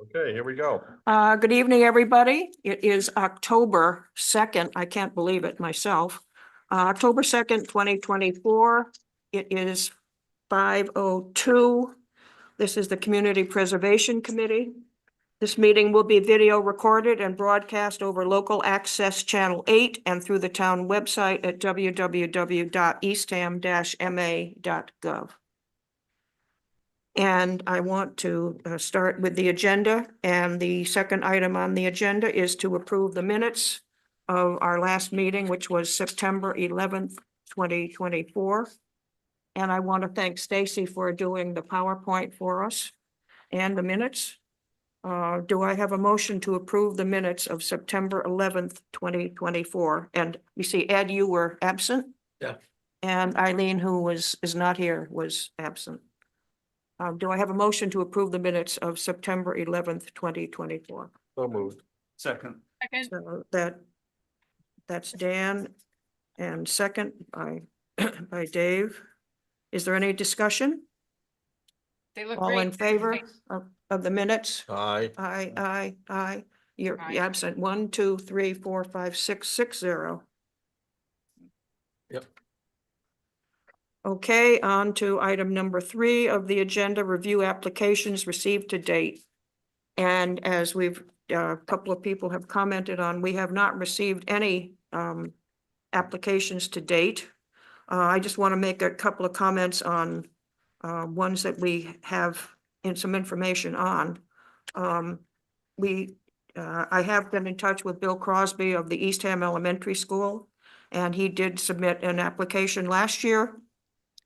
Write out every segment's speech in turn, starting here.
Okay, here we go. Good evening, everybody. It is October 2nd. I can't believe it myself. October 2nd, 2024. It is 5:02. This is the Community Preservation Committee. This meeting will be video recorded and broadcast over local access channel 8 and through the town website at www.eastham-ma.gov. And I want to start with the agenda. And the second item on the agenda is to approve the minutes of our last meeting, which was September 11th, 2024. And I want to thank Stacy for doing the PowerPoint for us and the minutes. Do I have a motion to approve the minutes of September 11th, 2024? And you see, Ed, you were absent. Yeah. And Eileen, who is not here, was absent. Do I have a motion to approve the minutes of September 11th, 2024? So moved. Second. So that's Dan, and second by by Dave. Is there any discussion? They look All great. in favor of the minutes? Aye. Aye. You're Aye. absent. 1, 2, 3, 4, 5, 6, 6-0. Yep. Okay, on to item number 3 of the agenda, review applications received to date. And as we've, a couple of people have commented on, we have not received any applications to date. I just want to make a couple of comments on ones that we have some information on. I have been in touch with Bill Crosby of the Eastham Elementary School, and he did submit an application last year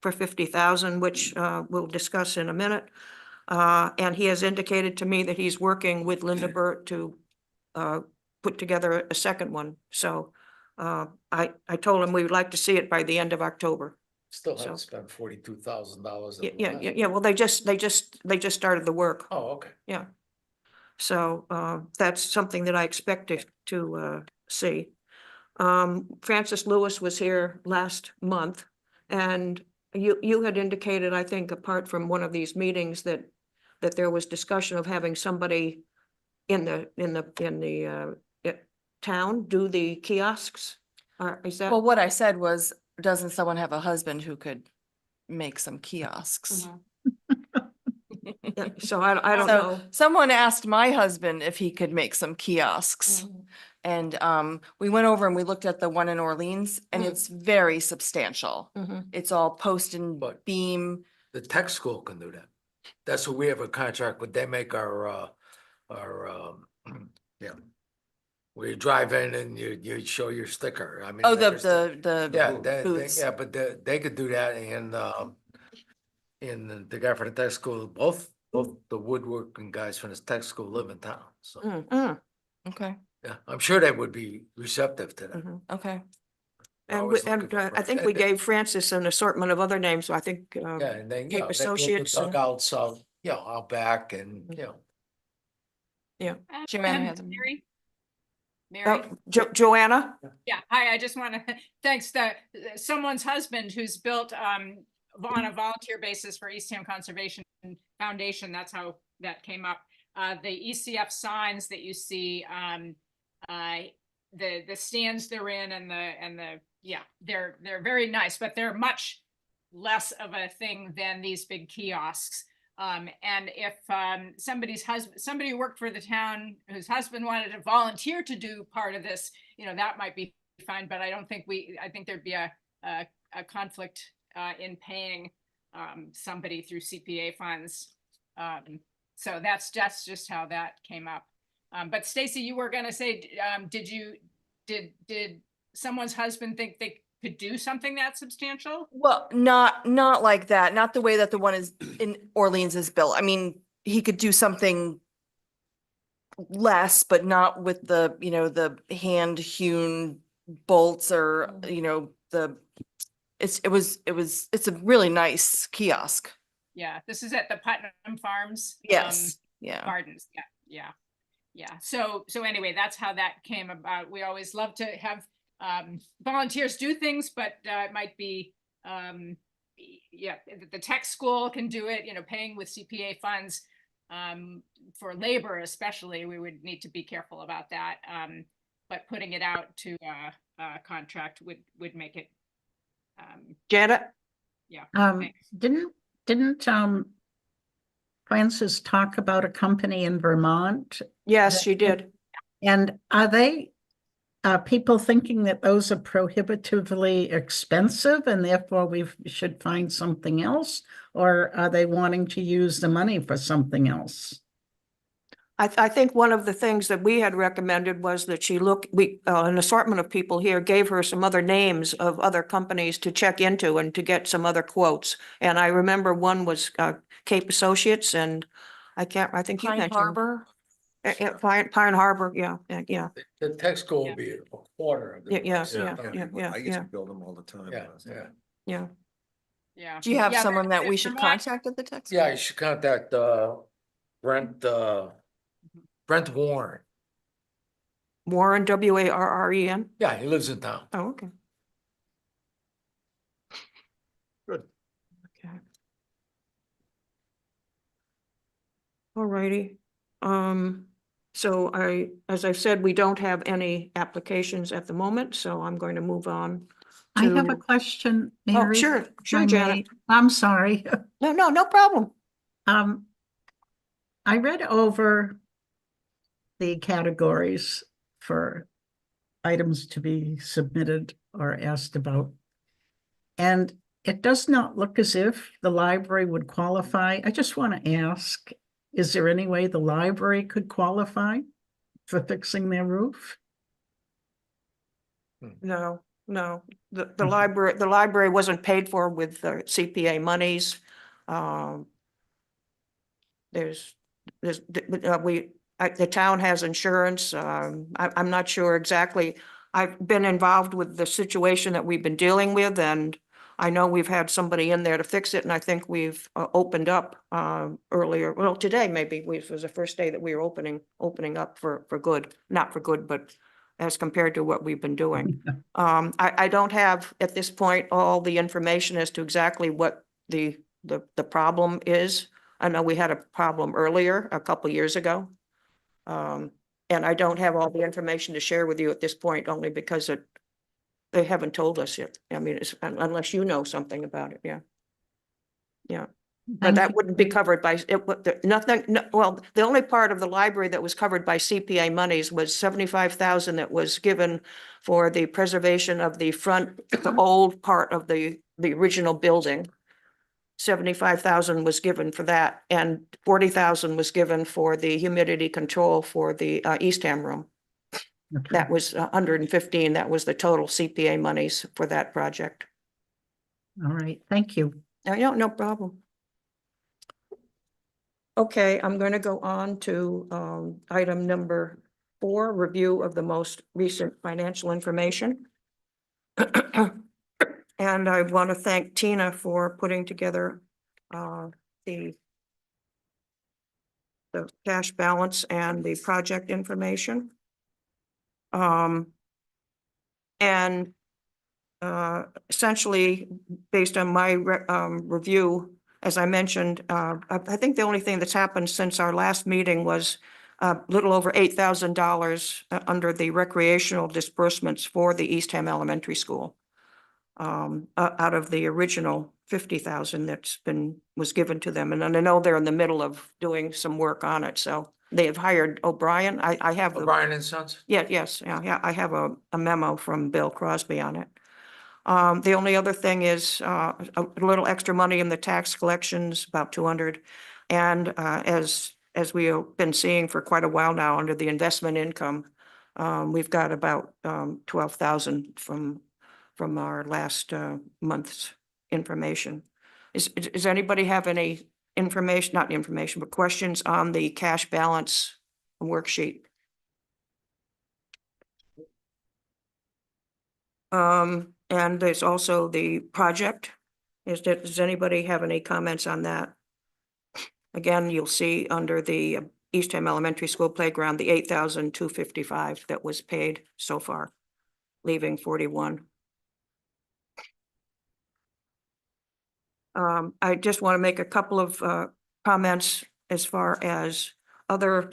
for $50,000, which we'll discuss in a minute. And he has indicated to me that he's working with Linda Burt to put together a second one. So I told him we would like to see it by the end of October. Still So- haven't spent $42,000. Yeah. Well, they just started the work. Oh, okay. Yeah. So that's something that I expected to see. Francis Lewis was here last month, and you had indicated, I think, apart from one of these meetings, that there was discussion of having somebody in the town do the kiosks. Is that? Well, what I said was, doesn't someone have a husband who could make some kiosks? Yeah, so I don't So know. someone asked my husband if he could make some kiosks. And we went over and we looked at the one in Orleans, and Mm. it's very substantial. Mhm. It's all post and But- beam. The tech school can do that. That's what we have a contract with. They make our, yeah. Where you drive in and you show your sticker. I mean. Oh, there's the Yeah, booths. yeah, but they could do that and the guy from the tech school, both the woodworking guys from this tech school live in town. So, Okay, yeah, I'm sure they would be receptive to that. Mhm. okay. And Always looking for I think we gave Francis an assortment of other names, so I think. Yeah, and then, Cape they do Associates and- dugouts, out back and, Joanna has a- Mary? Joanna? Yeah, hi, I just want to, thanks, someone's husband who's built on a volunteer basis for Eastham Conservation Foundation, that's how that came up. The ECF signs that you see, the stands they're in and yeah, they're very nice, but they're much less of a thing than these big kiosks. And if somebody who worked for the town whose husband wanted to volunteer to do part of this, that might be fine, but I don't think I think there'd be a conflict in paying somebody through CPA funds. So that's just how that came up. But Stacy, you were gonna say, did someone's husband think they could do something that substantial? Well, not like that, not the way that the one is in Orleans is built. I mean, he could do something less, but not with the, the hand hewn bolts or, it's a really nice kiosk. Yeah, this is at the Putnam Farms. Yes, yeah. Gardens, yeah. So anyway, that's how that came about. We always love to have volunteers do things, but it might be, the tech school can do it, paying with CPA funds. For labor especially, we would need to be careful about that. But putting it out to a contract would make it, Janet? thanks. Didn't Francis talk about a company in Vermont? Yes, she did. And are they, people thinking that those are prohibitively expensive and therefore we should find something else? Or are they wanting to use the money for something else? I think one of the things that we had recommended was that she an assortment of people here gave her some other names of other companies to check into and to get some other quotes. And I remember one was Cape Associates, and I think you Pine mentioned. Harbor. Pine Harbor, yeah. The tech school will be a quarter of the. Yeah, price. I used to build them all the time. Yeah, yeah. Yeah. Do you have Yeah, someone that we Vermont- should contact at the tech? Yeah, you should contact, Brent Warren. Warren, Warren. Yeah, he lives in town. Oh, okay. Good. Okay. All righty. So as I said, we don't have any applications at the moment, so I'm going to move on I have a to. question, Oh, Mary. sure, if sure, I Janet. may. I'm sorry. No problem. I read over the categories for items to be submitted or asked about. And it does not look as if the library would qualify. I just want to ask, is there any way the library could qualify for fixing their roof? No. The Mhm. library wasn't paid for with the CPA monies. The town has insurance. I'm not sure exactly. I've been involved with the situation that we've been dealing with, and I know we've had somebody in there to fix it, and I think we've opened up earlier. Well, today maybe was the first day that we were opening up for good, not for good, but as compared to what we've been doing. I don't have at this point all the information as to exactly what the problem is. I know we had a problem earlier, a couple years ago. And I don't have all the information to share with you at this point, only because they haven't told us yet. I mean, unless you know something about it, yeah. Yeah, but Thank that you. wouldn't be covered by, well, the only part of the library that was covered by CPA monies was 75,000 that was given for the preservation of the old part of the original building. 75,000 was given for that, and 40,000 was given for the humidity control for the Eastham room. Okay. That was 115. That was the total CPA monies for that project. All right, thank you. No problem. Okay, I'm going to go on to item number 4, review of the most recent financial information. And I want to thank Tina for putting together the cash balance and the project information. And essentially, based on my review, as I mentioned, I think the only thing that's happened since our last meeting was a little over $8,000 under the recreational disbursements for the Eastham Elementary School. Out of the original 50,000 was given to them. And I know they're in the middle of doing some work on it. So they have hired O'Brien. I have. O'Brien and Sons? Yes, yeah. I have a memo from Bill Crosby on it. The only other thing is a little extra money in the tax collections, about 200. And as we have been seeing for quite a while now under the investment income, we've got about 12,000 from our last month's information. Does anybody have any information, not information, but questions on the cash balance worksheet? And there's also the project. Does anybody have any comments on that? Again, you'll see under the Eastham Elementary School playground, the 8,255 that was paid so far, leaving 41. I just want to make a couple of comments as far as other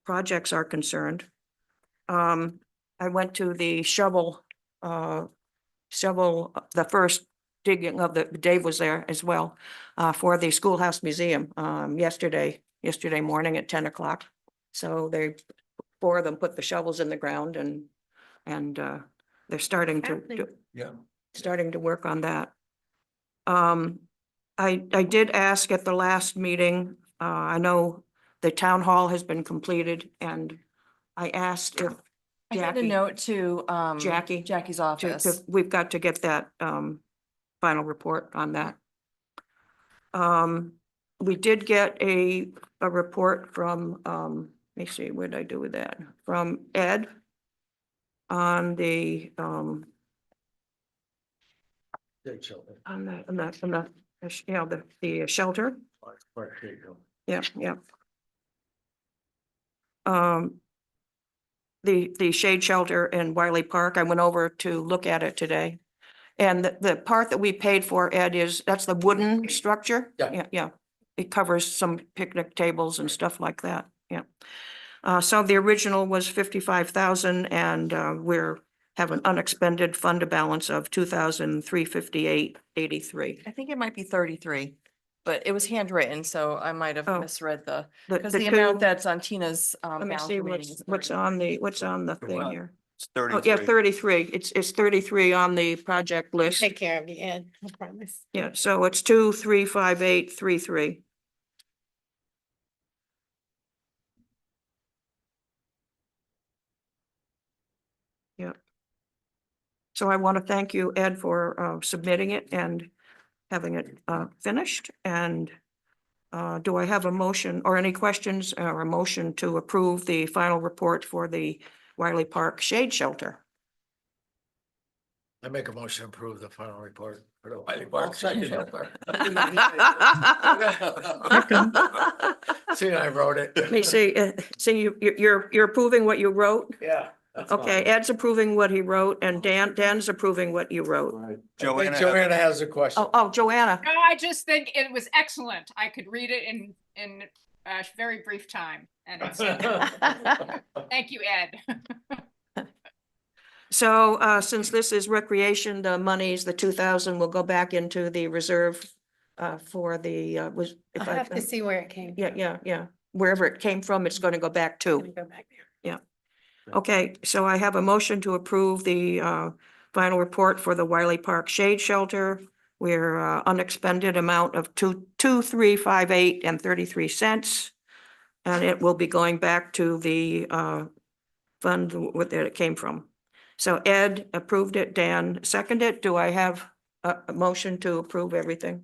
projects are concerned. I went to the shovel, the first digging of Dave was there as well, for the Schoolhouse Museum, yesterday morning at 10 o'clock. So four of them put the shovels in the ground and they're starting Yeah. starting to work on that. I did ask at the last meeting, I know the town hall has been completed, and I asked if I had a Jackie- note to, Jackie's office. we've got to get that final report on that. We did get a report from, let me see, what did I do with that? From Ed on the, on the shelter. Yeah, yeah. The shade shelter in Wiley Park, I went over to look at it today. And the part that we paid for, Ed, that's the wooden structure? Yeah. Yeah, yeah. It covers some picnic tables and stuff like that, yeah. So the original was 55,000 and we're have an unexpended fund balance of 2,358.83. I think it might be 33, but it was handwritten, so I might have Oh. misread the, The because the amount two- that's on Tina's Let me balance see remaining is what's 33. on the thing what? here. It's Oh, yeah, 33. It's 33 on the project list. Take care of you, Ed, I promise. Yeah, so it's 2,358.33. Yeah. So I want to thank you, Ed, for submitting it and having it finished. And do I have a motion or any questions or a motion to approve the final report for the Wiley Park Shade Shelter? I make a motion to approve the final report for the Wiley Park shelter. See, I wrote it. Let me see, you're approving what you wrote? Yeah. that's fine. Okay, Ed's approving what he wrote and Dan's approving what you wrote. I think Joanna. Joanna has a question. Oh, Joanna, No, I just think it was excellent. I could read it in a very brief time. And it's, thank you, Ed. so since this is recreation, the monies, the 2,000 will go back into the reserve for the, was. if I'll have to see where it came. Yeah, yeah. Wherever it came from, it's going to go back to. Gonna go back there. Okay, so I have a motion to approve the final report for the Wiley Park Shade Shelter. We're unexpended amount of 2,358.33. And it will be going back to the fund that it came from. So Ed approved it, Dan seconded it. Do I have a motion to approve everything?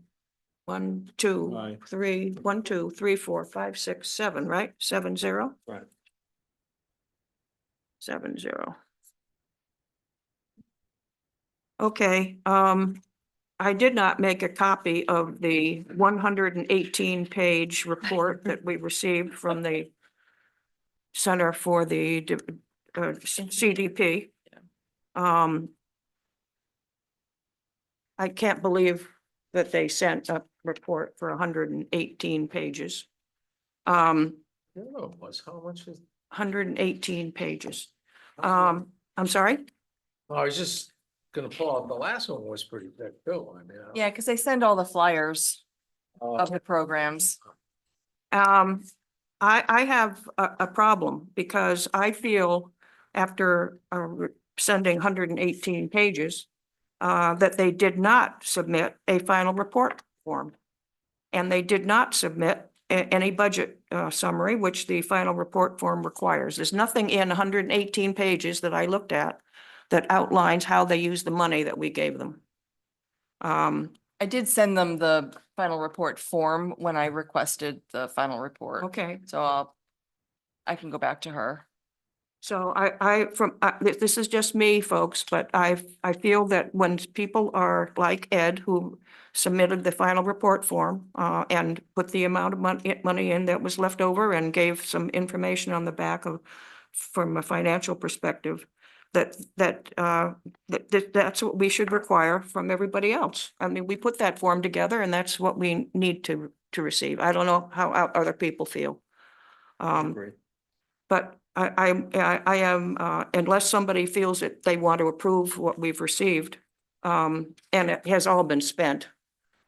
1, 2, Aye. 3, 1, 2, 3, 4, 5, 6, 7, right? 7-0? Right. 7-0. Okay, I did not make a copy of the 118-page report that we received from the Center for the CDP. I can't believe that they sent a report for 118 pages. I don't know, it was, how much was? 118 pages. I'm sorry? I was just gonna pull out, the last one was pretty thick too, I mean. Yeah, because they send all the flyers Uh, of the programs. I have a problem because I feel after sending 118 pages, that they did not submit a final report form. And they did not submit any budget summary, which the final report form requires. There's nothing in 118 pages that I looked at that outlines how they use the money that we gave them. I did send them the final report form when I requested the final report. Okay, So I can go back to her. so this is just me, folks, but I feel that when people are like Ed, who submitted the final report form and put the amount of money in that was left over and gave some information on the back of, from a financial perspective, that's what we should require from everybody else. I mean, we put that form together and that's what we need to to receive. I don't know how other people feel. Agree. But I am, unless somebody feels that they want to approve what we've received, and it has all been spent.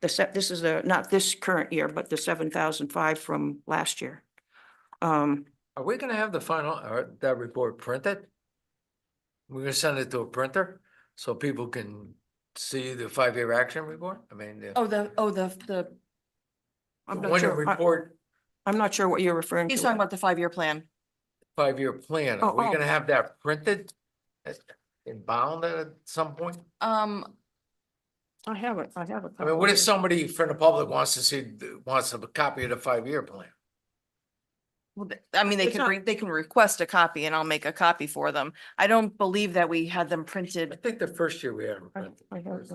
This is not this current year, but the 7,005 from last year. Are we gonna have the final, or that report printed? We're gonna send it to a printer so people can see the 5-year action report? I mean, Oh, the, I'm not when the sure, report, I'm not sure what you're referring he's talking to. about the 5-year plan. 5-year plan, are we Oh, oh. gonna have that printed? And bound at some point? I have it, I have it. I mean, what if somebody from the public wants to see, wants a copy of the 5-year plan? Well, I mean, It's not- they can request a copy and I'll make a copy for them. I don't believe that we had them I printed. think the first year we had them printed, I have.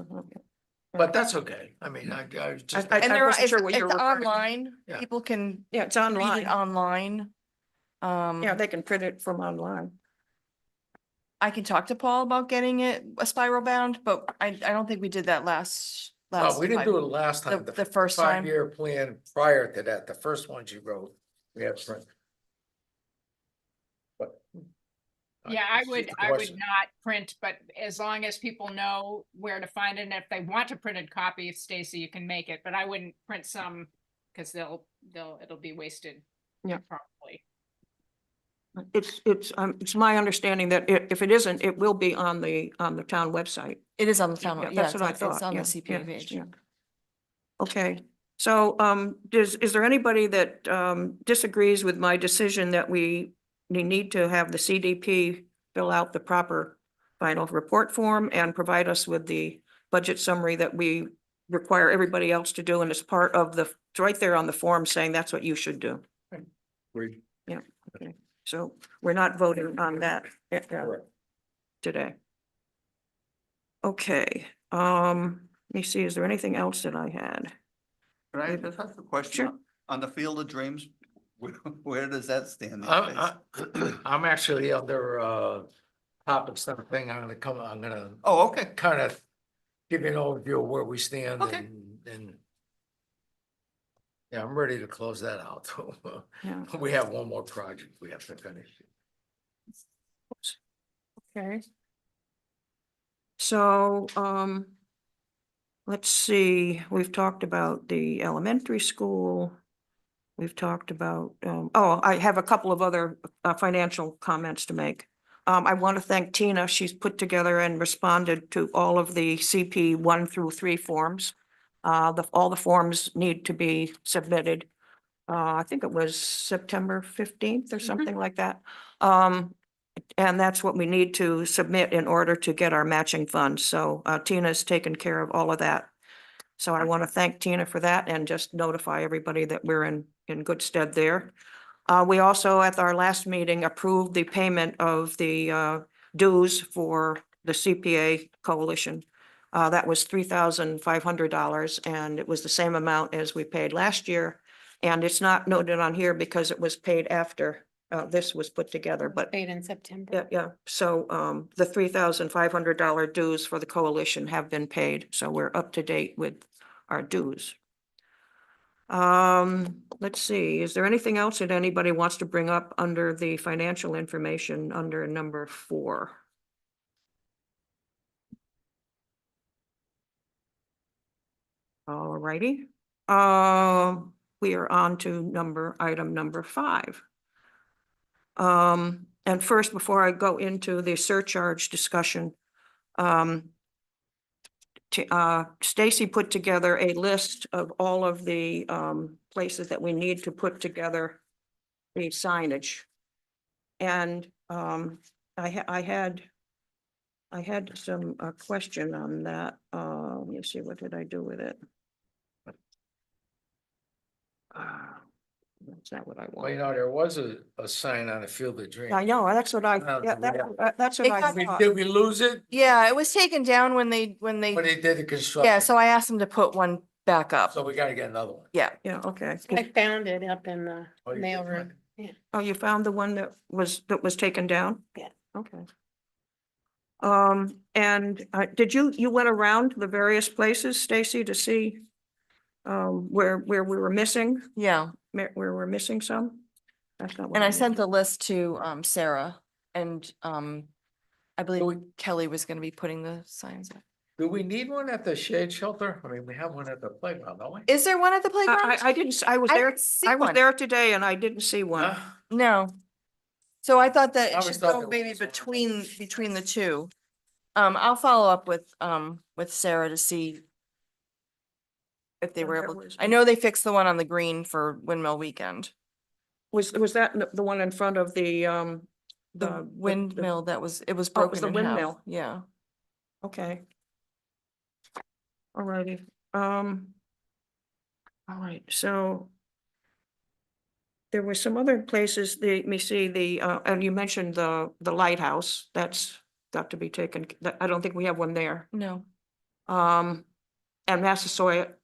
but that's okay. I mean, I just. I And there, wasn't it's sure what you were referring to. online. Yeah. People can Yeah, it's read online. it online. Yeah, they can print it from online. I can talk to Paul about getting it a spiral bound, but I don't think we did that last. No, we didn't do it last time. the first time. 5-year plan prior to that, the first one she wrote, we had printed. But. Yeah, it's just a I would question. not print, but as long as people know where to find it, and if they want a printed copy, Stacy, you can make it, but I wouldn't print some, because it'll be wasted. Yeah. Probably. It's my understanding that if it isn't, it will be on the town website. It is on the town. Yeah, Yeah, that's what I it's thought. on the Yeah, CPA yeah, page. yeah. Okay, so, is there anybody that, disagrees with my decision that we need to have the CDP fill out the proper final report form and provide us with the budget summary that we require everybody else to do, and it's part of it's right there on the form saying that's what you should do. Agreed. Okay, so we're not voting on that Correct. today. Okay, let me see, is there anything else that I had? Can I Yeah. just ask a question? Sure. On the Field of Dreams, where does that stand? these days? I'm actually under, topics, thing, I'm gonna Oh, okay. kind of give you an overview of where we stand Okay. and. Yeah, I'm ready to close that out. Yeah. We have one more project we have to finish. Okay. So, let's see, we've talked about the elementary school. We've talked about, I have a couple of other financial comments to make. I want to thank Tina. She's put together and responded to all of the CP 1 through 3 forms. All the forms need to be submitted. I think it was September 15th or something like that. And that's what we need to submit in order to get our matching funds. So Tina's taken care of all of that. So I want to thank Tina for that and just notify everybody that we're in good stead there. We also, at our last meeting, approved the payment of the dues for the CPA Coalition. That was $3,500, and it was the same amount as we paid last year. And it's not noted on here because it was paid after this was put together, but Paid in September. yeah, yeah. So the $3,500 dues for the coalition have been paid, so we're up to date with our dues. Let's see, is there anything else that anybody wants to bring up under the financial information under number 4? All righty. We are on to item number 5. And first, before I go into the surcharge discussion, Stacy put together a list of all of the places that we need to put together the signage. And I had some question on that. Let me see, what did I do with it? That's not what I Well, you want. know, there was a sign on the Field of Dreams. I know, that's what I, Well, yeah, that's what It I got- thought. Did we lose it Yeah, it was taken down when they, when they did the construction? yeah, so I asked them to put one back up. So we gotta get another one. Yeah, Yeah, okay. I found it up in the Oh, you did mail find room. it. Oh, you found the one that was taken down? Yeah. Okay. And did you went around the various places, Stacy, to see where we were missing, Yeah, where we're missing some. That's not what and I meant. sent the list to Sarah and I believe we- Kelly was gonna be putting the signs up. Do we need one at the shade shelter? I mean, we have one at the playground, don't we? Is there one at the playground? I didn't, I was I there, didn't see I was one. there today and I didn't see one. Huh? No. So I thought that I it always should thought go there maybe was one. between the two. I'll follow up with Sarah to see if they And were that able, was I know they fixed the one on the green for Windmill Weekend. Was that the one in front of the? The windmill that was, it was Oh, it was broken the in half. windmill. Yeah. Okay. Alrighty, all right, so. There were some other places, let me see, and you mentioned the lighthouse, that's got to be taken, I don't think we have one there. No, And Massasoit,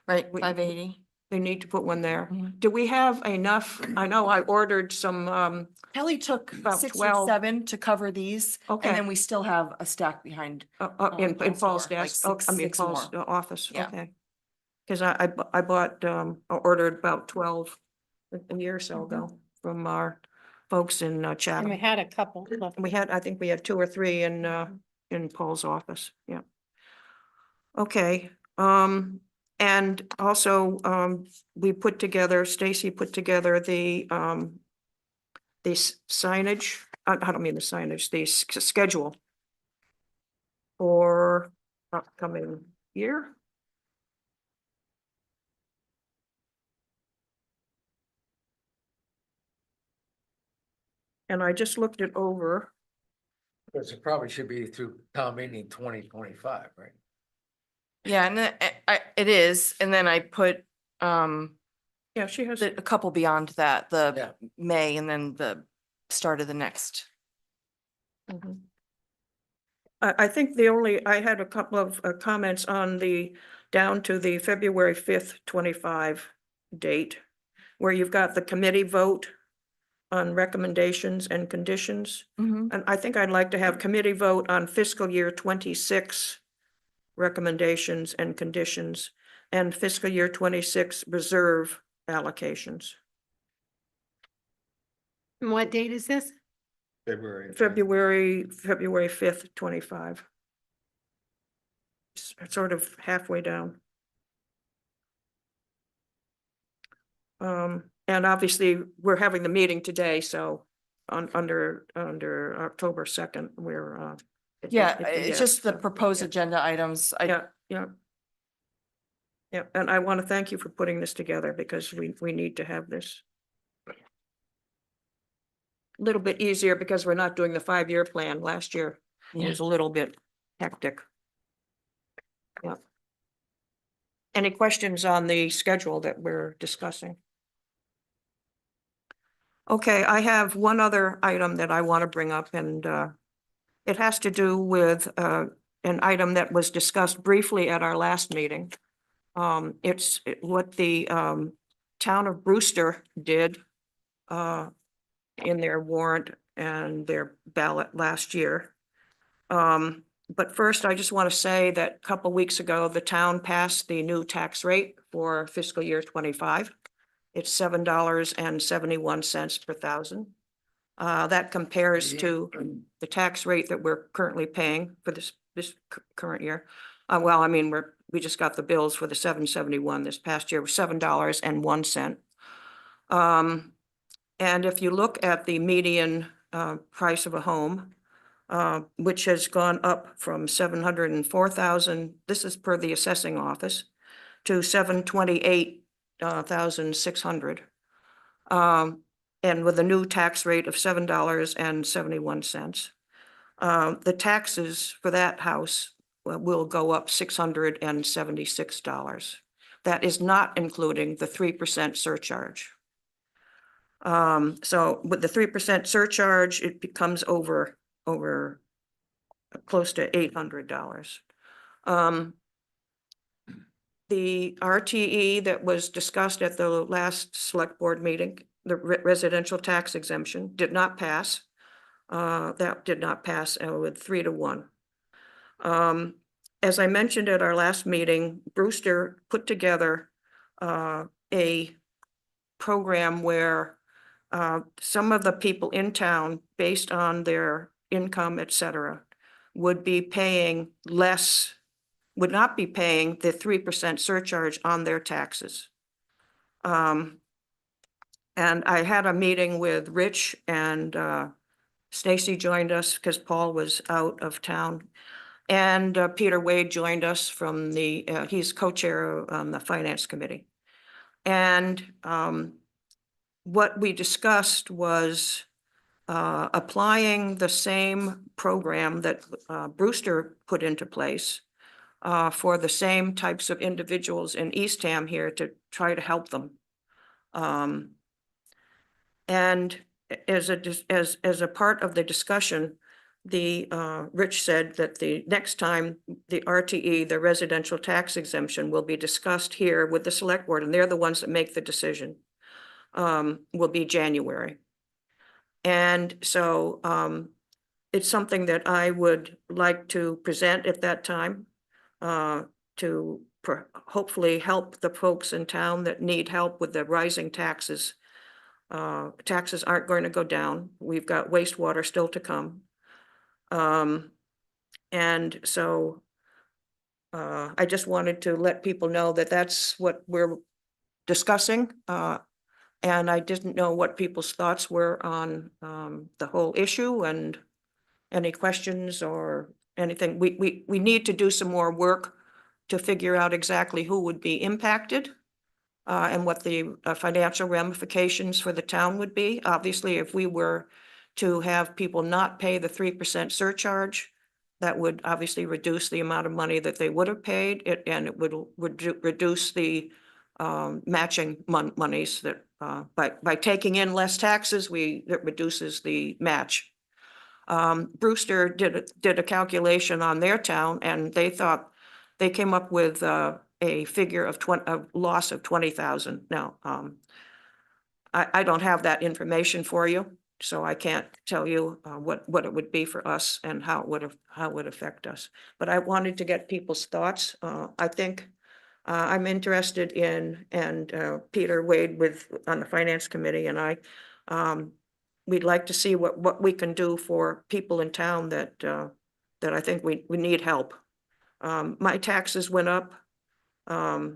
right, We- 580. they need to put one there. Mhm. Do we have enough? I know I ordered some, Kelly took About 6 or 12. 7 to cover these, and okay, then we still have a stack behind. in Paul's Paul's door, like desk, oh, I mean, 6 Paul's more. office, Yeah. okay. Cause I bought, ordered about 12 a year or so ago from our folks in And we Chatham. had a couple left. We had, I think we had 2 or 3 in Paul's office, yeah. Okay, and also, we put together, Stacy put together the signage, I don't mean the signage, the schedule for upcoming year. And I just looked it over. Because it probably should be through town meeting 2025, right? Yeah, and it is, and then I put Yeah, she has. a couple beyond that, Yeah. the May and then the start of the next. Mhm. I think I had a couple of comments on down to the February 5th, 25 date, where you've got the committee vote on recommendations and conditions. Mhm. And I think I'd like to have committee vote on fiscal year 26 recommendations and conditions and fiscal year 26 reserve allocations. And what date is this? February. February 5th, 25. Sort of halfway down. And obviously, we're having the meeting today, so under October 2nd, we're Yeah, it's a it's yes, just the so, proposed yeah. agenda items. Yeah, yeah. Yeah, and I want to thank you for putting this together because we need to have this. A little bit easier because we're not doing the 5-year plan. Last year it Yeah. was a little bit hectic. Yeah. Any questions on the schedule that we're discussing? Okay, I have one other item that I want to bring up and it has to do with an item that was discussed briefly at our last meeting. It's what the town of Brewster did in their warrant and their ballot last year. But first, I just want to say that a couple weeks ago, the town passed the new tax rate for fiscal year 25. It's $7.71 per thousand. That compares to the tax rate that we're currently paying for this current year. Well, I mean, we just got the bills for the 771 this past year, $7.01. And if you look at the median price of a home, which has gone up from 704,000, this is per the assessing office, to 728,600. And with a new tax rate of $7.71. The taxes for that house will go up $676. That is not including the 3% surcharge. So with the 3% surcharge, it becomes over close to $800. The RTE that was discussed at the last select board meeting, the residential tax exemption, did not pass. That did not pass with 3 to 1. As I mentioned at our last meeting, Brewster put together a program where some of the people in town, based on their income, et cetera, would be paying less, would not be paying the 3% surcharge on their taxes. And I had a meeting with Rich, and Stacy joined us because Paul was out of town. And Peter Wade joined us from the, he's co-chair on the Finance Committee. And what we discussed was applying the same program that Brewster put into place for the same types of individuals in Eastham here to try to help them. And as a part of the discussion, Rich said that the next time the RTE, the residential tax exemption, will be discussed here with the select board, and they're the ones that make the decision, will be January. And so it's something that I would like to present at that time to hopefully help the folks in town that need help with the rising taxes. Taxes aren't going to go down. We've got wastewater still to come. And so I just wanted to let people know that that's what we're discussing. And I didn't know what people's thoughts were on the whole issue, and any questions or anything. We need to do some more work to figure out exactly who would be impacted and what the financial ramifications for the town would be. Obviously, if we were to have people not pay the 3% surcharge, that would obviously reduce the amount of money that they would have paid, and it would reduce the matching monies that by taking in less taxes, it reduces the match. Brewster did a calculation on their town, and they thought they came up with a figure of a loss of 20,000. Now, I don't have that information for you, so I can't tell you what it would be for us and how it would affect us. But I wanted to get people's thoughts. I think I'm interested in, and Peter Wade on the Finance Committee, and I, we'd like to see what we can do for people in town that I think we need help. My taxes went up. I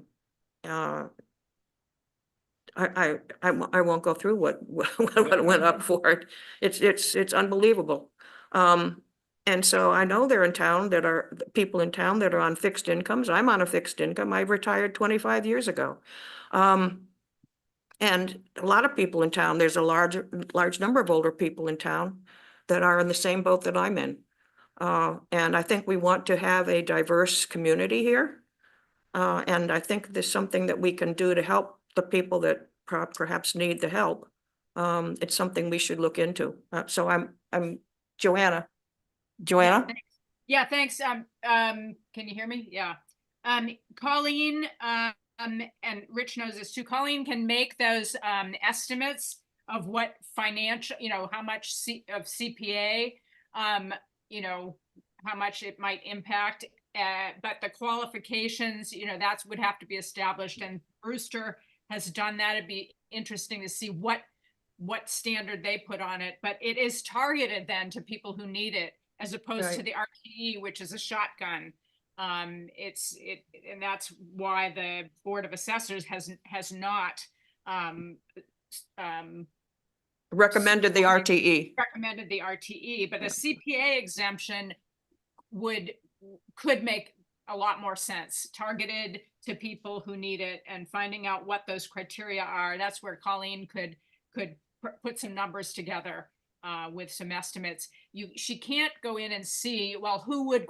won't go through what went up for it. It's unbelievable. And so I know they're in town that are people in town that are on fixed incomes. I'm on a fixed income. I retired 25 years ago. And a lot of people in town, there's a large number of older people in town that are in the same boat that I'm in. And I think we want to have a diverse community here. And I think there's something that we can do to help the people that perhaps need the help. It's something we should look into. So I'm Joanna. Joanna? Yeah, thanks. Can you hear me? Yeah. Colleen, and Rich knows this too. Colleen can make those estimates of what financial, how much of CPA, how much it might impact. But the qualifications, that's would have to be established, and Brewster has done that. It'd be interesting to see what standard they put on it, but it is targeted then to people who need it, as opposed to Right. the RTE, which is a shotgun. And that's why the Board of Assessors has not Recommended the RTE. recommended the RTE, but a CPA exemption could make a lot more sense, targeted to people who need it, and finding out what those criteria are. That's where Colleen could put some numbers together with some estimates. She can't go in and see, well, who would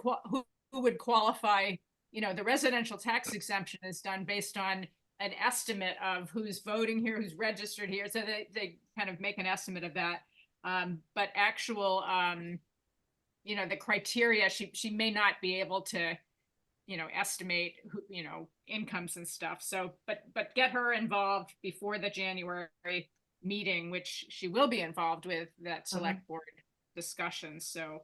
qualify. The residential tax exemption is done based on an estimate of who's voting here, who's registered here. So they kind of make an estimate of that. But actual, the criteria, she may not be able to, estimate who, incomes and stuff. So, but get her involved before the January meeting, which she will be involved with that select board discussion. So,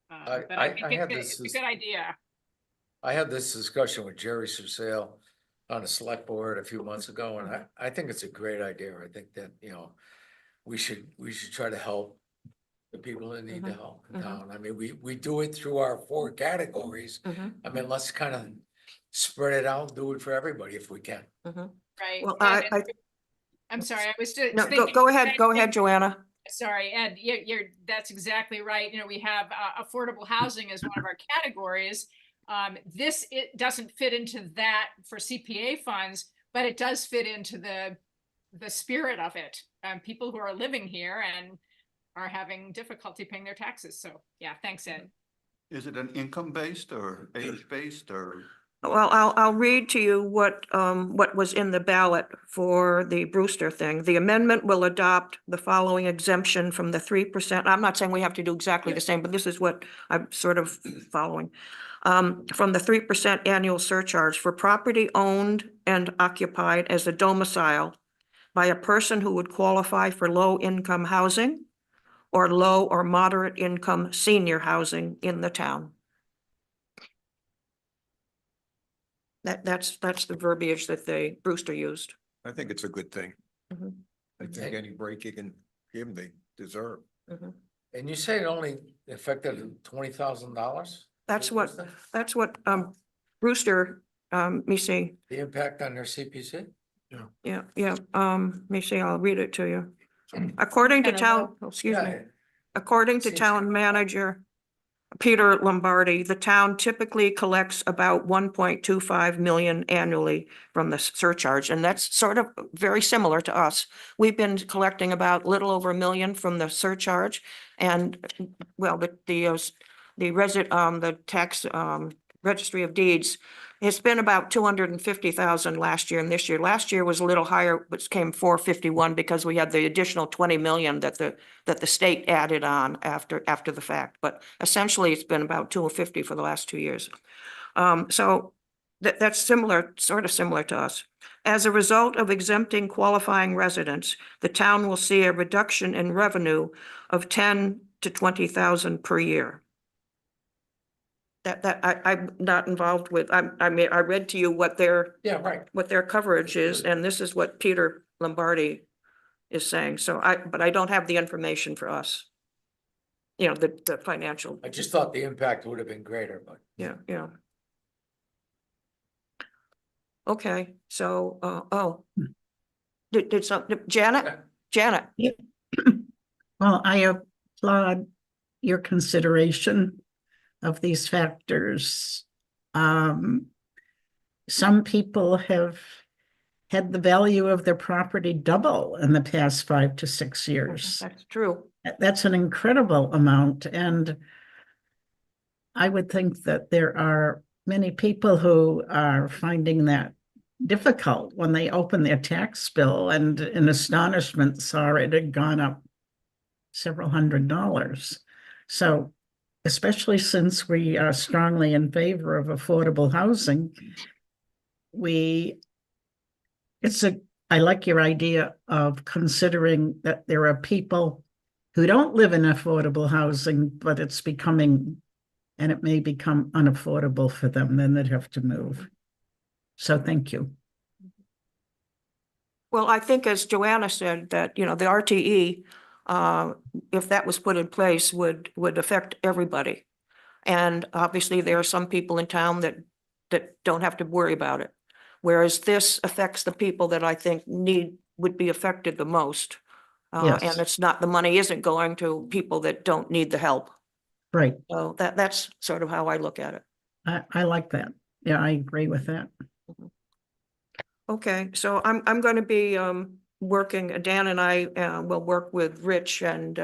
but I think I had it's a this good idea. I had this discussion with Jerry Sursail on a select board a few months ago, and I think it's a great idea. I think that, we should try to help the people that need the help in town. I mean, we do it through our 4 categories. Mhm, I mean, let's kind of spread it out, do it for everybody if we can. mhm. Right. Well, Ed, I'm sorry, I was just No, thinking. go ahead, Joanna. Sorry, Ed, that's exactly right. You know, we have affordable housing as one of our categories. It doesn't fit into that for CPA funds, but it does fit into the spirit of it. People who are living here and are having difficulty paying their taxes. So yeah, thanks, Ed. Is it an income based or age based or? Well, I'll read to you what was in the ballot for the Brewster thing. The amendment will adopt the following exemption from the 3%. I'm not saying we have to do exactly the same, but this is what I'm sort of following. From the 3% annual surcharge for property owned and occupied as a domicile by a person who would qualify for low-income housing or low or moderate income senior housing in the town. That's the verbiage that Brewster used. I think it's a good thing. Mhm. I think any break you can give them, they deserve. Mhm. And you say it only affected $20,000? That's what Brewster, let me see, The impact on their CPC? yeah, let me see, I'll read it to you. According to town, excuse me, according to Seems- town manager Peter Lombardi, the town typically collects about 1.25 million annually from the surcharge, and that's sort of very similar to us. We've been collecting about little over $1 million from the surcharge, and well, the tax registry of deeds, it's been about 250,000 last year and this year. Last year was a little higher, but came 451 because we had the additional 20 million that the state added on after the fact. But essentially, it's been about 250 for the last 2 years. So that's similar, sort of similar to us. As a result of exempting qualifying residents, the town will see a reduction in revenue of 10 to 20,000 per year. I'm not involved with, I mean, I read to you what their Yeah, right. coverage is, and this is what Peter Lombardi is saying. So but I don't have the information for us. You know, the financial, I just thought the impact would have been greater, but. yeah. Okay, so, did something, Janet? Well, I applaud your consideration of these factors. Some people have had the value of their property double in the past 5 to 6 years. That's true. That's an incredible amount, and I would think that there are many people who are finding that difficult when they open their tax bill and in astonishment saw it had gone up several $100s. So especially since we are strongly in favor of affordable housing, I like your idea of considering that there are people who don't live in affordable housing, but it may become unaffordable for them, then they'd have to move. So thank you. Well, I think as Joanna said, that, the RTE, if that was put in place, would affect everybody. And obviously, there are some people in town that don't have to worry about it. Whereas this affects the people that I think would be affected the most. Yes. And the money isn't going to people that don't need the help. Right. So that's sort of how I look at it. I like that. Yeah, I agree with that. Okay, so I'm going to be working, Dan and I will work with Rich and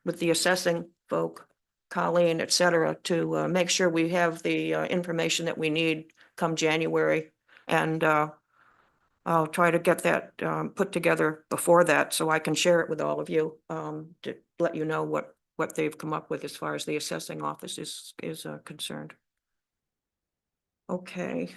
with the assessing folk, Colleen, et cetera, to make sure we have the information that we need come January. And I'll try to get that put together before that so I can share it with all of you to let you know what they've come up with as far as the assessing office is concerned. Okay.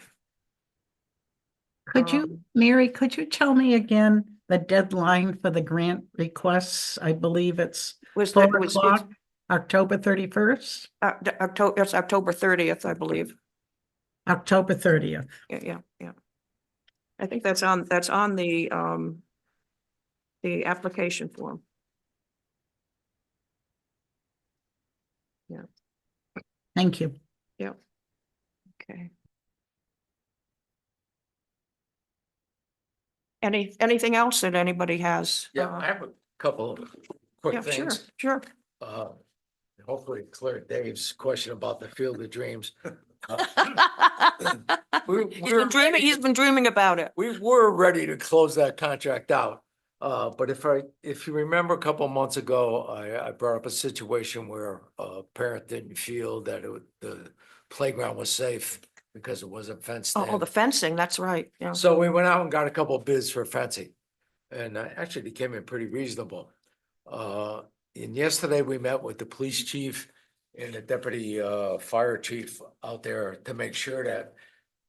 Mary, could you tell me again the deadline for the grant requests? I believe it's 4 o'clock, October 31st? It's October 30th, I believe. October 30th. Yeah. I think that's on the application form. Thank you. Okay. Anything else that anybody has? Yeah, I have a couple of quick Yeah, sure, things. sure. Uh, hopefully clear Dave's question about the Field of Dreams. He's been dreaming about it. We were ready to close that contract out. But if you remember a couple of months ago, I brought up a situation where a parent didn't feel that the playground was safe because it wasn't fenced Oh, in. the fencing, that's right, yeah. So we went out and got a couple of bids for fencing. And actually they came in pretty reasonable. And yesterday we met with the police chief and the deputy fire chief out there to make sure that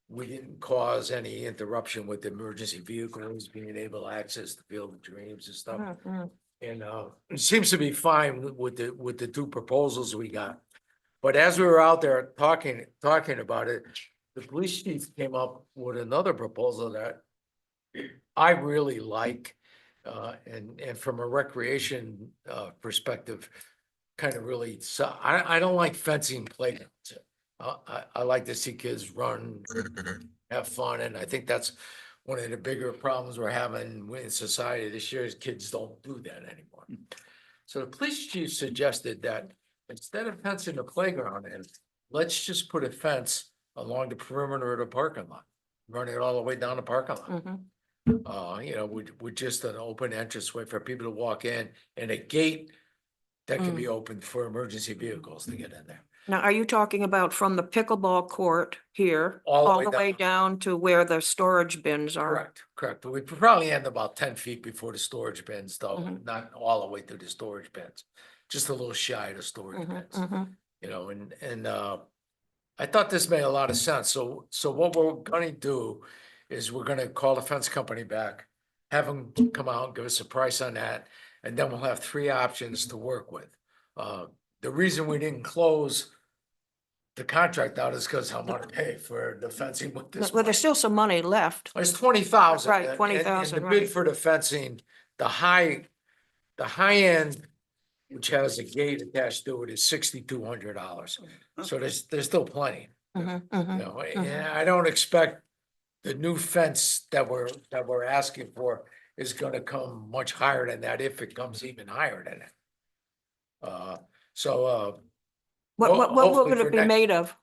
we didn't cause any interruption with emergency vehicles being able to access the Field of Dreams and stuff. Mhm. And it seems to be fine with the two proposals we got. But as we were out there talking about it, the police chief came up with another proposal that I really like. And from a recreation perspective, kind of really, so I don't like fencing playgrounds. I like to see kids run, have fun, and I think that's one of the bigger problems we're having in society this year is kids don't do that anymore. So the police chief suggested that instead of fencing the playground in, let's just put a fence along the perimeter of the parking lot, run it all the way down the parking lot. Mhm. With just an open entranceway for people to walk in and a gate that can be opened for emergency vehicles to get in there. Now, are you talking about from the pickleball court here, All the all way the way down to where the storage bins are? Correct. We probably end about 10 feet before the storage bins, though, Mhm. not all the way to the storage bins. Just a little shy of the storage Mhm, bins, mhm. and I thought this made a lot of sense. So what we're gonna do is we're gonna call the fence company back, have them come out, give us a price on that, and then we'll have three options to work with. The reason we didn't close the contract out is because I want to pay for the fencing with this Well, money. there's still some money left. It's 20,000. Right, and- 20,000, And the bid right. for the fencing, the high end, which has a gate attached to it, is $6,200. So there's still plenty, Mhm, mhm, and I don't expect the new fence that we're asking for is gonna come much higher than that, if it comes even higher than that. So, What hopefully would for it be next- made of?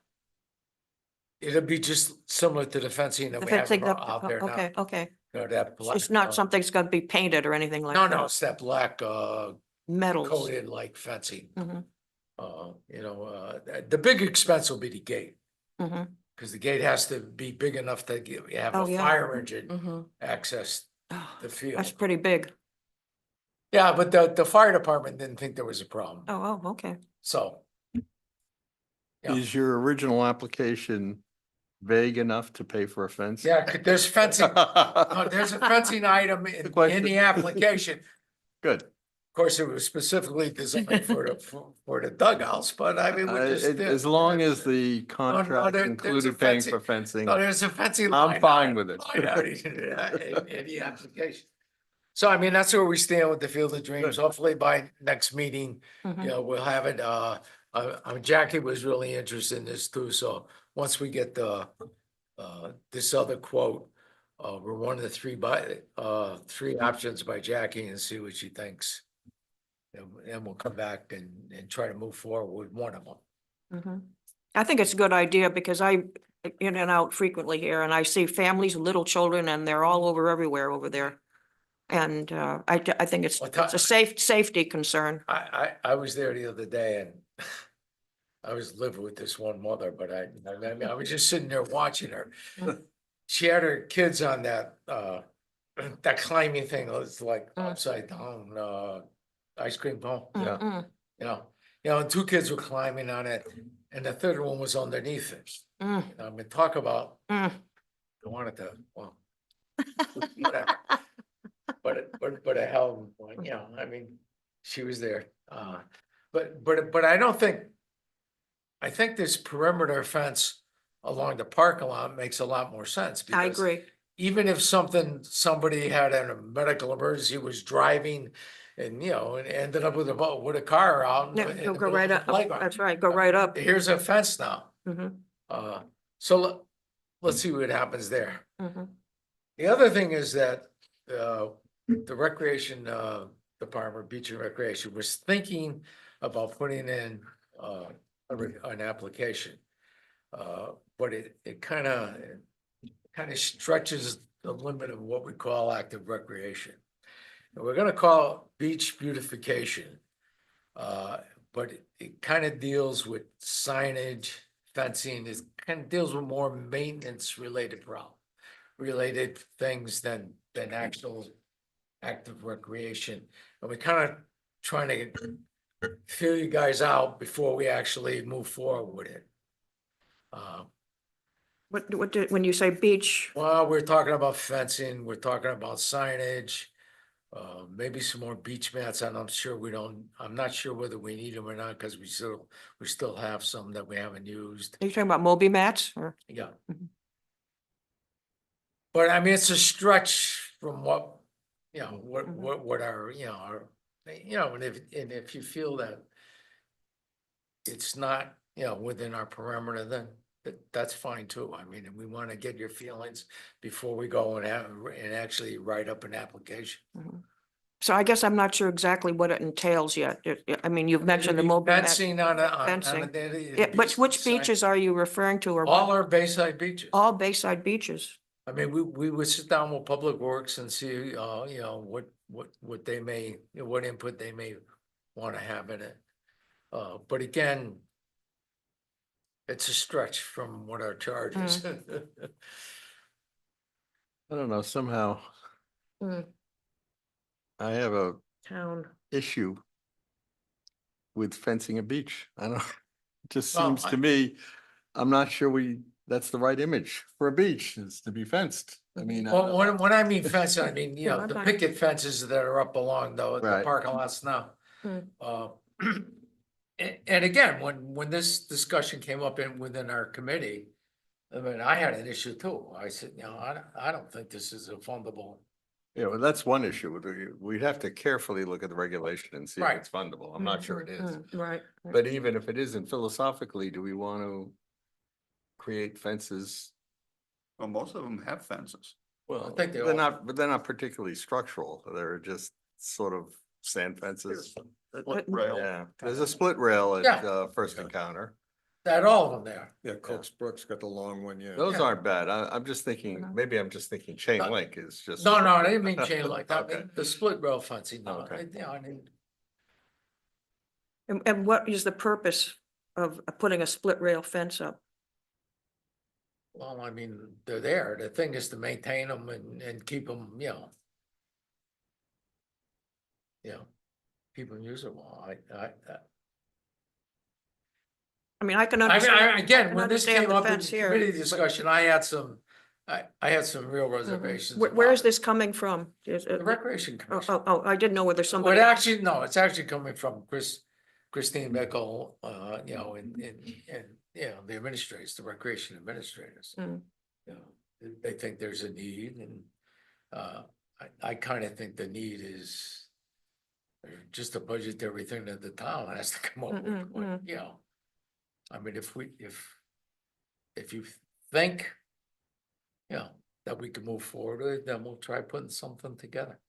it'll be just similar to the fencing that The we have fencing that- out there now. Okay, okay. That black. It's not something that's gonna be painted or anything like No, that? no, it's that black, Metals. coated like fencing. Mhm, The big expense will be the gate, mhm. because the gate has to be big enough to have Oh, a yeah. fire engine Mhm. access Oh, the That's field. pretty big. Yeah, but the fire department didn't think there was a problem, Oh, okay. so. Yeah. Is your original application vague enough to pay for a fence? Yeah, there's fencing, there's a fencing item in question. the application. Good. Of course, it was specifically designed for the dugouts, but I mean, we just did. As long as the contract there's a included paying fencing. for fencing. No, there's a fencing. I'm line fine item- with it. line item in the application. So I mean, that's where we stand with the Field of Dreams. Good. Hopefully by next meeting, Mhm. we'll have it. Jackie was really interested in this too, so once we get this other quote, we're one of the three options by Jackie and see what she thinks. And we'll come back and try to move forward with one of them. Mhm. I think it's a good idea because I in and out frequently here and I see families, with little children, and they're all over everywhere over there. And I think it's Well, a safety concern. I was there the other day and I was living with this one mother, but I was just sitting there watching her. She had her kids on that climbing thing, it was like upside down, ice cream cone, Yeah. Mm, and two kids were climbing on it and the third one was underneath it. mm, I mean, talk about, mm. I wanted to, well, whatever. But a hell of a point, I mean, she was there, but I don't think. I think this perimeter fence along the parking lot makes a lot more sense. I because agree. even if somebody had a medical emergency, was driving and, you know, and ended up with a car out. Yeah, in the go middle right of the up. playground. That's right, go right up. Here's a fence now. Mhm, Let's see what happens there. mhm. The other thing is that, the recreation, department, beach and recreation was thinking about putting in, an application. But it kind of stretches the limit of what we call active recreation. And we're gonna call it beach beautification. But it kind of deals with signage, fencing, it kind of deals with more maintenance related things than actual active recreation. And we kind of trying to feel you guys out before we actually move forward with it. When you say beach, Well, we're talking about fencing, we're talking about signage, maybe some more beach mats, and I'm not sure whether we need them or not, because we still have some that we haven't used, are you talking about Moby mats or? yeah. Mhm. But I mean, it's a stretch from what, you know, Mhm. what our, and if you feel that it's not, within our perimeter, then that's fine too. I mean, we want to get your feelings before we go and actually write up an application. So I guess I'm not sure exactly what it entails yet. I mean, you've mentioned the It'd be Moby mat. fencing on a. Fencing. it'd Yeah, be which sign- beaches are you referring to or All what? our bayside beaches. All Bayside beaches. I mean, we would sit down with Public Works and see, what they may, what input they may want to have in it. But again, it's a stretch from what our charge is. I don't know, somehow Mm, I have a Town. issue with fencing a beach. I don't, it just Well, seems to me, I'm not sure that's the right image for a beach, is to be fenced. I mean. Well, when I mean fence, I mean, Yeah, I'm the not- picket fences that are up along the Right. parking lots now. Hmm. And again, when this discussion came up within our committee, I mean, I had an issue too. I said, I don't think this is a fundable. Yeah, well, that's one issue. We'd have to carefully look at the regulation and see if Right. it's fundable. I'm not sure it is. Right. But even if it isn't philosophically, do we want to create fences? Well, most of them have fences. Well, I think they they're all- not, but they're not particularly structural. They're just sort of sand fences. But- Rail. Yeah, there's a split rail at Yeah. First Encounter. That all of them there. Yeah, Cook's Brook's got the long one, yeah. Those Yeah. aren't bad. I'm just thinking, maybe I'm just thinking chain No. link is just. No, I didn't mean chain link. I Okay. mean, the split rail fencing, no, Okay. I mean, And what is the purpose of putting a split rail fence up? well, I mean, they're there. The thing is to maintain them and keep them, keep them usable. I mean, I can I mean, understand. again, can when this understand came the up in fence the here, committee but- discussion, I had some real reservations. Where is about it. this coming from? The Recreation Commission. I didn't know whether Well, somebody. no, it's actually coming from Christine Mickle, and the administrators, the recreation administrators. Mm. They think there's a need and, I kind of think the need is just a budgetary thing that the town has to come up with, I mean, if you think, that we can move forward, then we'll try putting something together.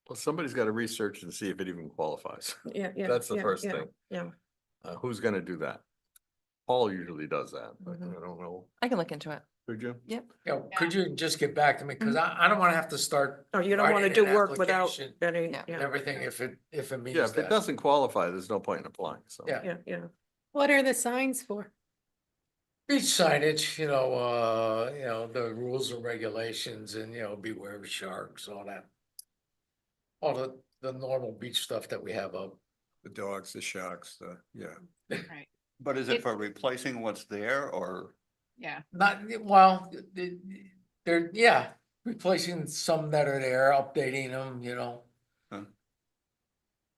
Well, somebody's got to research and see if it even qualifies. Yeah, yeah. That's the yeah, first yeah, thing. Yeah. Who's gonna do that? Paul usually does that, but Mhm. I don't know. I can look into it. Could you? Could you just get back to me? Cause I don't wanna have to start. Oh, you don't want to writing do an work without application any, Yeah. and yeah, everything if it means Yeah, if it that. doesn't qualify, there's no point in applying, so. Yeah. yeah. What are the signs for? Beach signage, the rules and regulations and, beware of sharks, all that. All the normal beach stuff that we have up. The dogs, the sharks, yeah. Right, But is it for replacing what's there or? yeah. Not, well, they're, replacing some that are there, updating them,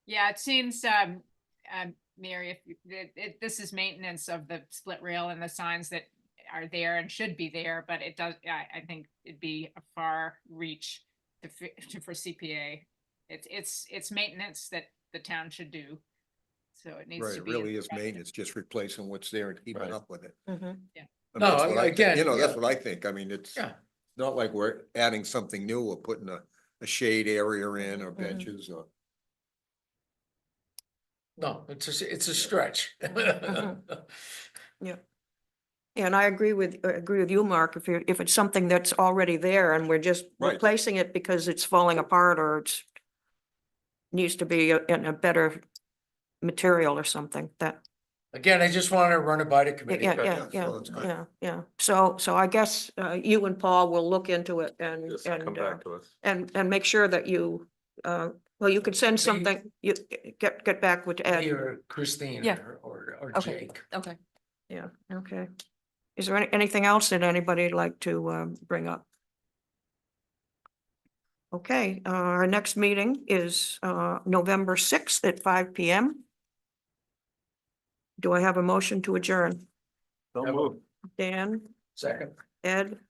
Yeah, it seems, Mary, this is maintenance of the split rail and the signs that are there and should be there, but it does, I think it'd be a far reach for CPA. It's maintenance that the town should do. So it needs Right, to it be. really is addressed. maintenance, just replacing what's there and keeping Right. up with it. Mhm. I mean, No, that's what I think. again, You know, that's yeah. what I think. I mean, it's Yeah. not like we're adding something new or putting a shade area in or Mhm. benches or. No, it's a stretch. Yeah. And I agree with you, Mark, if it's something that's already there and we're just Right. replacing it because it's falling apart or it's needs to be in a better material or something, that, Again, I just wanted to run it by the committee. yeah, but- yeah, yeah, so it's good. yeah. So I guess, you and Paul will look into it and, Just come back to us. and make sure that you, well, you could send something, you get back with Me Ed. or Christine Yeah. or Okay. Jake. Okay. Yeah, okay. Is there anything else that anybody'd like to, bring up? Okay, our next meeting is, November 6th at 5 PM. Do I have a motion to adjourn? Don't Have a- move. Dan, Second. Ed?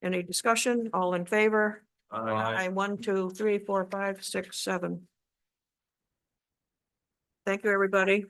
Any discussion? All in favor? Aye. 1, 2, 3, 4, 5, 6, 7. Thank you, everybody.